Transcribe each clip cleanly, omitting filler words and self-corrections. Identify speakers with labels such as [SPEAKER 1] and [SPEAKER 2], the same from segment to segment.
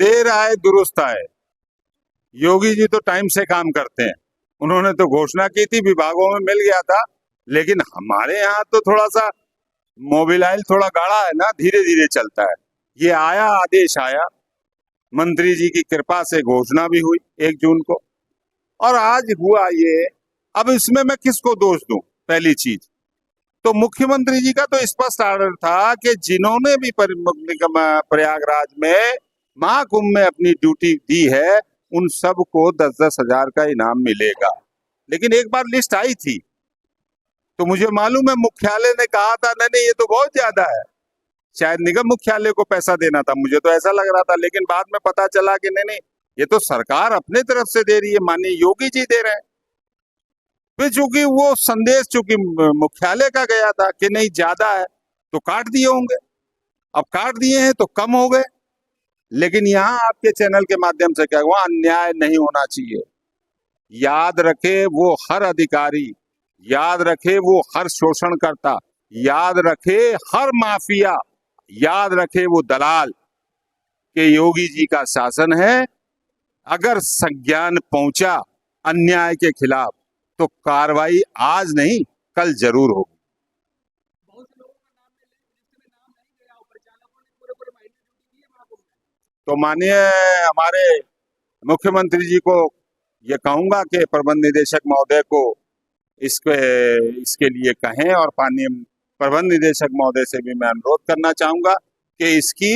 [SPEAKER 1] देर आए दुरुस्त आए। योगी जी तो टाइम से काम करते हैं। उन्होंने तो घोषणा की थी, विभागों में मिल गया था, लेकिन हमारे यहाँ तो थोड़ा सा मोबिलाइल थोड़ा गाढ़ा है ना, धीरे धीरे चलता है। ये आया, आदेश आया, मंत्री जी की कृपा से घोषणा भी हुई 1 जून को, और आज हुआ ये। अब इसमें मैं किसको दोष दूं? पहली चीज तो मुख्यमंत्री जी का तो स्पष्ट आर्डर था कि जिन्होंने भी प्रयागराज में महाकुंभ में अपनी ड्यूटी दी है, उन सबको 10-10 हजार का इनाम मिलेगा। लेकिन एक बार लिस्ट आई थी तो मुझे मालूम है मुख्यालय ने कहा था नहीं नहीं ये तो बहुत ज्यादा है, शायद निगम मुख्यालय को पैसा देना था, मुझे तो ऐसा लग रहा था। लेकिन बाद में पता चला कि नहीं नहीं ये तो सरकार अपने तरफ से दे रही है, माननीय योगी जी दे रहे हैं। फिर चूंकि वो संदेश चूंकि मुख्यालय का गया था कि नहीं ज्यादा है तो काट दिए होंगे, अब काट दिए हैं तो कम हो गए। लेकिन यहाँ आपके चैनल के माध्यम से क्या हुआ, अन्याय नहीं होना चाहिए। याद रखे वो हर अधिकारी, याद रखे वो हर शोषणकर्ता, याद रखे हर माफिया, याद रखे वो दलाल के योगी जी का शासन है। अगर संज्ञान पहुंचा अन्याय के खिलाफ तो कार्रवाई आज नहीं कल जरूर होगी। तो माननीय हमारे मुख्यमंत्री जी को ये कहूंगा कि प्रबंध निदेशक महोदय को इसके लिए कहें, और माननीय प्रबंध निदेशक महोदय से भी मैं अनुरोध करना चाहूंगा कि इसकी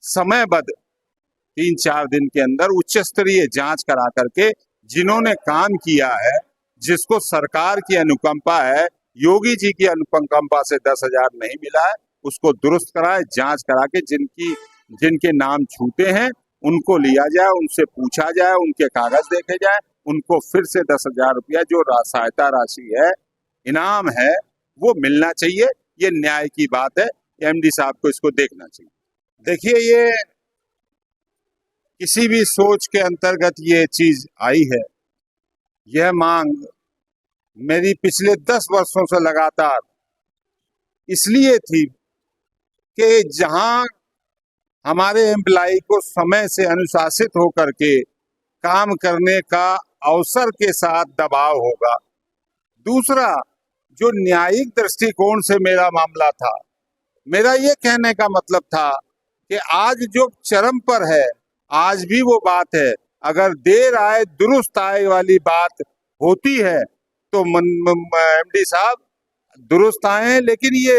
[SPEAKER 1] समयबद्ध 3-4 दिन के अंदर उच्च स्तरीय जांच करा करके जिन्होंने काम किया है, जिसको सरकार की अनुकंपा है, योगी जी की अनुकंपा से 10,000 नहीं मिला है, उसको दुरुस्त कराए, जांच करा के जिनके नाम छूटे हैं उनको लिया जाए, उनसे पूछा जाए, उनके कागज देखे जाए, उनको फिर से 10,000 रुपया जो सहायता राशि है, इनाम है, वो मिलना चाहिए। ये न्याय की बात है, एमडी साहब को इसको देखना चाहिए। देखिए ये किसी भी सोच के अंतर्गत ये चीज आई है। यह मांग मेरी पिछले 10 वर्षों से लगातार इसलिए थी कि जहां हमारे एम्प्लाई को समय से अनुशासित होकर के काम करने का अवसर के साथ दबाव होगा। दूसरा, जो न्यायिक दृष्टिकोण से मेरा मामला था, मेरा ये कहने का मतलब था कि आज जो चरम पर है, आज भी वो बात है, अगर देर आए दुरुस्त आए वाली बात होती है तो एमडी साहब दुरुस्त आए। लेकिन ये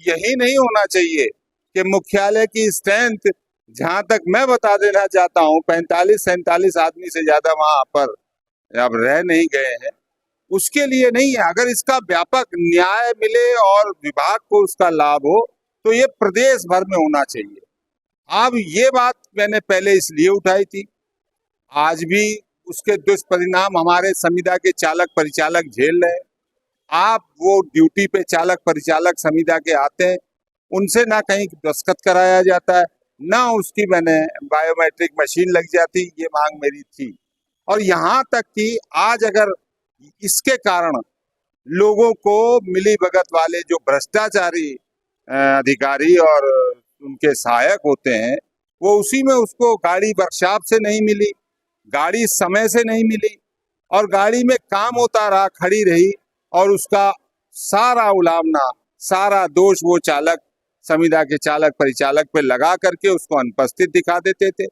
[SPEAKER 1] यही नहीं होना चाहिए कि मुख्यालय की स्ट्रेंथ, जहां तक मैं बता देना चाहता हूं, 45-47 आदमी से ज्यादा वहां पर अब रह नहीं गए हैं, उसके लिए नहीं है। अगर इसका व्यापक न्याय मिले और विभाग को उसका लाभ हो तो ये प्रदेश भर में होना चाहिए। अब ये बात मैंने पहले इसलिए उठाई थी, आज भी उसके दुष्परिणाम हमारे संविदा के चालक परिचालक झेल रहे हैं। आप वो ड्यूटी पे चालक परिचालक संविदा के आते हैं, उनसे ना कहीं दस्तखत कराया जाता है, ना उसकी मैंने बायोमेट्रिक मशीन लग जाती, ये मांग मेरी थी। और यहाँ तक कि आज अगर इसके कारण लोगों को मिली भगत वाले जो भ्रष्टाचारी अधिकारी और उनके सहायक होते हैं, वो उसी में उसको गाड़ी वर्कशॉप से नहीं मिली, गाड़ी समय से नहीं मिली, और गाड़ी में काम होता रहा, खड़ी रही, और उसका सारा उलामना, सारा दोष वो चालक संविदा के चालक परिचालक पे लगा करके उसको अनुपस्थित दिखा देते थे,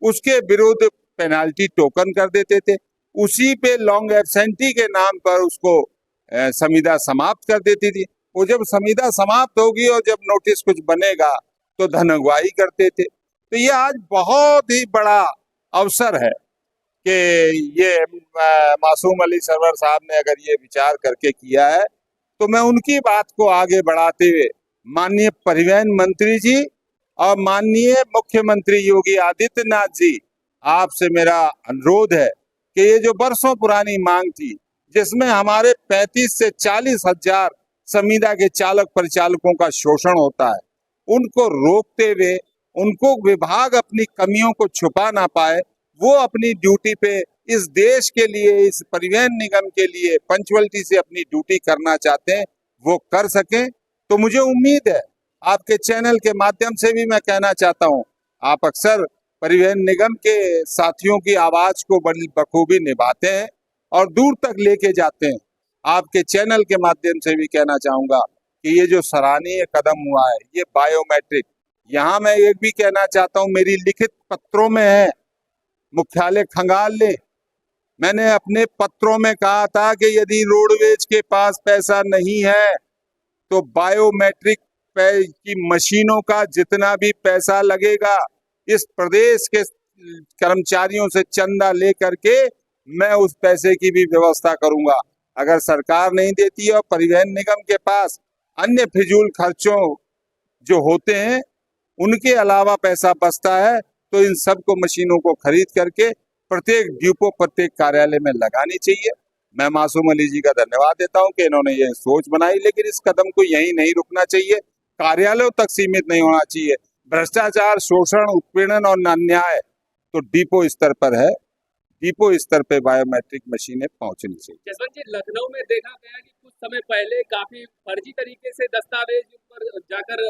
[SPEAKER 1] उसके विरुद्ध पेनाल्टी टोकन कर देते थे, उसी पे लॉन्ग एब्सेंटी के नाम पर उसको संविदा समाप्त कर देती थी। वो जब संविदा समाप्त होगी और जब नोटिस कुछ बनेगा तो धन अगुवाई करते थे। तो ये आज बहुत ही बड़ा अवसर है कि ये मासूम अली सरवर साहब ने अगर ये विचार करके किया है, तो मैं उनकी बात को आगे बढ़ाते हुए माननीय परिवहन मंत्री जी और माननीय मुख्यमंत्री योगी आदित्यनाथ जी, आपसे मेरा अनुरोध है कि ये जो बरसों पुरानी मांग थी, जिसमें हमारे 35 से 40 हजार संविदा के चालक परिचालकों का शोषण होता है, उनको रोकते हुए, उनको विभाग अपनी कमियों को छुपा ना पाए, वो अपनी ड्यूटी पे इस देश के लिए, इस परिवहन निगम के लिए पंचुअलिटी से अपनी ड्यूटी करना चाहते हैं, वो कर सकें। तो मुझे उम्मीद है, आपके चैनल के माध्यम से भी मैं कहना चाहता हूं, आप अक्सर परिवहन निगम के साथियों की आवाज को बड़ी बखूबी निभाते हैं और दूर तक लेके जाते हैं। आपके चैनल के माध्यम से भी कहना चाहूंगा कि ये जो सराहनीय कदम हुआ है, ये बायोमेट्रिक, यहाँ मैं एक भी कहना चाहता हूँ, मेरी लिखित पत्रों में है, मुख्यालय खंगाल ले, मैंने अपने पत्रों में कहा था कि यदि रोडवेज के पास पैसा नहीं है तो बायोमेट्रिक की मशीनों का जितना भी पैसा लगेगा इस प्रदेश के कर्मचारियों से चंदा लेकर के मैं उस पैसे की भी व्यवस्था करूंगा। अगर सरकार नहीं देती है और परिवहन निगम के पास अन्य फिजूल खर्चों जो होते हैं उनके अलावा पैसा बचता है तो इन सबको मशीनों को खरीद करके प्रत्येक डिपो, प्रत्येक कार्यालय में लगानी चाहिए। मैं मासूम अली जी का धन्यवाद देता हूं कि इन्होंने ये सोच बनाई, लेकिन इस कदम को यहीं नहीं रुकना चाहिए, कार्यालयों तक सीमित नहीं होना चाहिए। भ्रष्टाचार, शोषण, उत्पीड़न और अन्याय तो डिपो स्तर पर है, डिपो स्तर पे बायोमेट्रिक मशीनें पहुंचनी चाहिए।
[SPEAKER 2] जसवंत जी, लखनऊ में देखा गया कि कुछ समय पहले काफी फर्जी तरीके से दस्तावेज पर जाकर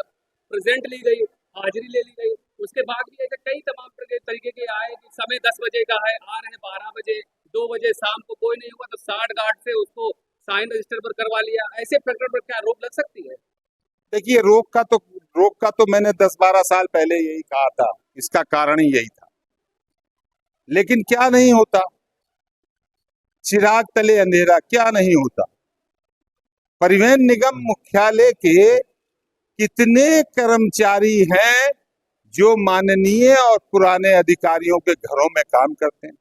[SPEAKER 2] प्रेजेंट ली गई, हाजिरी ले ली गई। उसके बाद भी ऐसे कई तमाम तरीके के आए कि समय 10 बजे का है, आ रहे हैं 12 बजे, 2 बजे शाम को, कोई नहीं हुआ तो 60 गार्ड से उसको साइन रजिस्टर पर करवा लिया। ऐसे प्रकरण पर क्या रोक लग सकती है?
[SPEAKER 1] देखिए, रोक का तो मैंने 10-12 साल पहले यही कहा था, इसका कारण ही यही था, लेकिन क्या नहीं होता, चिराग तले अंधेरा, क्या नहीं होता। परिवहन निगम मुख्यालय के कितने कर्मचारी हैं जो माननीय और पुराने अधिकारियों के घरों में काम करते हैं,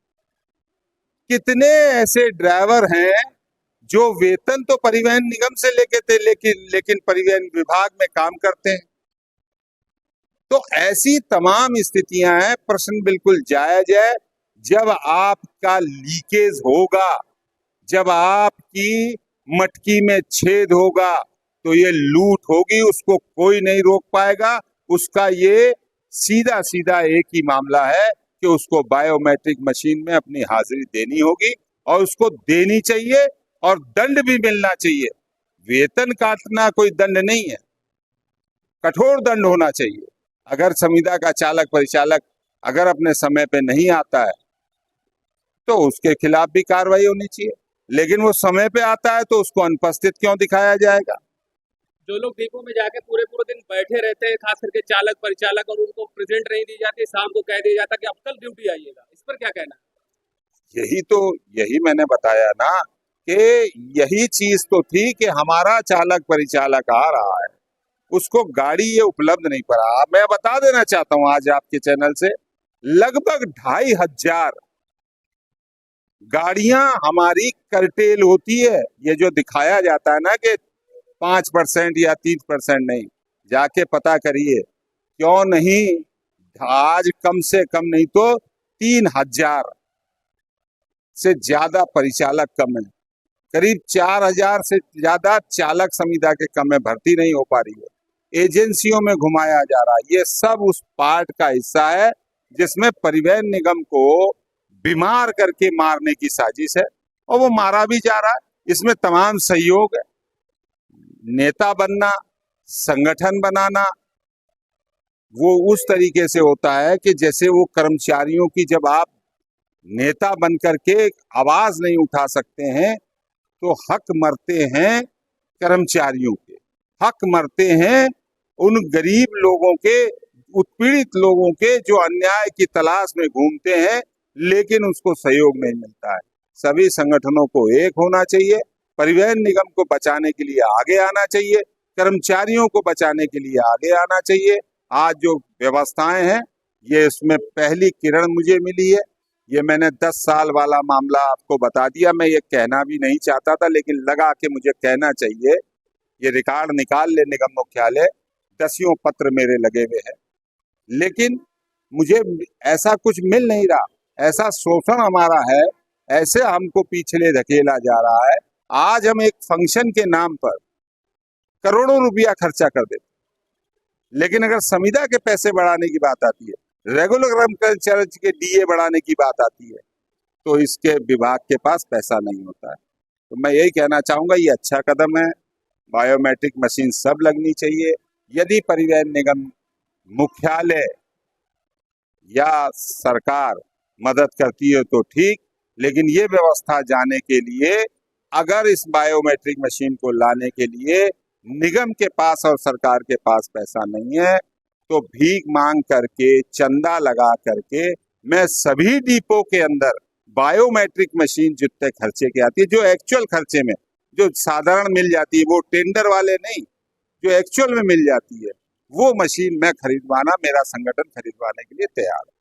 [SPEAKER 1] कितने ऐसे ड्राइवर हैं जो वेतन तो परिवहन निगम से लेके थे लेकिन परिवहन विभाग में काम करते हैं। तो ऐसी तमाम स्थितियां हैं। प्रश्न बिल्कुल जायज है। जब आपका लीकेज होगा, जब आपकी मटकी में छेद होगा तो ये लूट होगी, उसको कोई नहीं रोक पाएगा। उसका ये सीधा सीधा एक ही मामला है कि उसको बायोमेट्रिक मशीन में अपनी हाजिरी देनी होगी और उसको देनी चाहिए और दंड भी मिलना चाहिए। वेतन काटना कोई दंड नहीं है, कठोर दंड होना चाहिए। अगर संविदा का चालक परिचालक अगर अपने समय पे नहीं आता है तो उसके खिलाफ भी कार्रवाई होनी चाहिए, लेकिन वो समय पे आता है तो उसको अनुपस्थित क्यों दिखाया जाएगा?
[SPEAKER 2] जो लोग डिपो में जाके पूरे दिन बैठे रहते हैं, खास करके चालक परिचालक, और उनको प्रेजेंट नहीं दी जाती, शाम को कह दिया जाता कि अब कल ड्यूटी आइएगा, इस पर क्या कहना है?
[SPEAKER 1] यही मैंने बताया ना कि यही चीज तो थी कि हमारा चालक परिचालक आ रहा है, उसको गाड़ी ये उपलब्ध नहीं पड़ा। मैं बता देना चाहता हूं आज आपके चैनल से, लगभग 2500 गाड़ियां हमारी कर्टेल होती है। ये जो दिखाया जाता है ना कि 5% या 3%, नहीं, जाके पता करिए क्यों नहीं। आज कम से कम नहीं तो 3000 से ज्यादा परिचालक कम है, करीब 4000 से ज्यादा चालक संविदा के कम में भर्ती नहीं हो पा रही है, एजेंसियों में घुमाया जा रहा है। ये सब उस पार्ट का हिस्सा है जिसमें परिवहन निगम को बीमार करके मारने की साजिश है और वो मारा भी जा रहा है। इसमें तमाम सहयोग है, नेता बनना, संगठन बनाना वो उस तरीके से होता है कि जैसे वो कर्मचारियों की, जब आप नेता बनकर के आवाज नहीं उठा सकते हैं तो हक मरते हैं कर्मचारियों के, हक मरते हैं उन गरीब लोगों के, उत्पीड़ित लोगों के जो अन्याय की तलाश में घूमते हैं लेकिन उसको सहयोग नहीं मिलता है। सभी संगठनों को एक होना चाहिए, परिवहन निगम को बचाने के लिए आगे आना चाहिए, कर्मचारियों को बचाने के लिए आगे आना चाहिए। आज जो व्यवस्थाएं हैं ये इसमें पहली किरण मुझे मिली है। ये मैंने 10 साल वाला मामला आपको बता दिया। मैं ये कहना भी नहीं चाहता था लेकिन लगा कि मुझे कहना चाहिए। ये रिकॉर्ड निकाल ले निगम मुख्यालय, दसियों पत्र मेरे लगे हुए हैं, लेकिन मुझे ऐसा कुछ मिल नहीं रहा। ऐसा शोषण हमारा है, ऐसे हमको पीछे धकेला जा रहा है। आज हम एक फंक्शन के नाम पर करोड़ों रुपया खर्चा कर देते, लेकिन अगर संविदा के पैसे बढ़ाने की बात आती है, रेगुलर कर्मचारी के डीए बढ़ाने की बात आती है, तो इसके विभाग के पास पैसा नहीं होता है। तो मैं यही कहना चाहूंगा, ये अच्छा कदम है, बायोमेट्रिक मशीन सब लगनी चाहिए। यदि परिवहन निगम मुख्यालय या सरकार मदद करती है तो ठीक, लेकिन ये व्यवस्था जाने के लिए अगर इस बायोमेट्रिक मशीन को लाने के लिए निगम के पास और सरकार के पास पैसा नहीं है तो भीख मांग करके, चंदा लगा करके मैं सभी डिपो के अंदर बायोमेट्रिक मशीन जितने खर्चे के आती है, जो एक्चुअल खर्चे में, जो साधारण मिल जाती है, वो टेंडर वाले नहीं, जो एक्चुअल में मिल जाती है, वो मशीन मैं खरीदवाना, मेरा संगठन खरीदवाने के लिए तैयार है।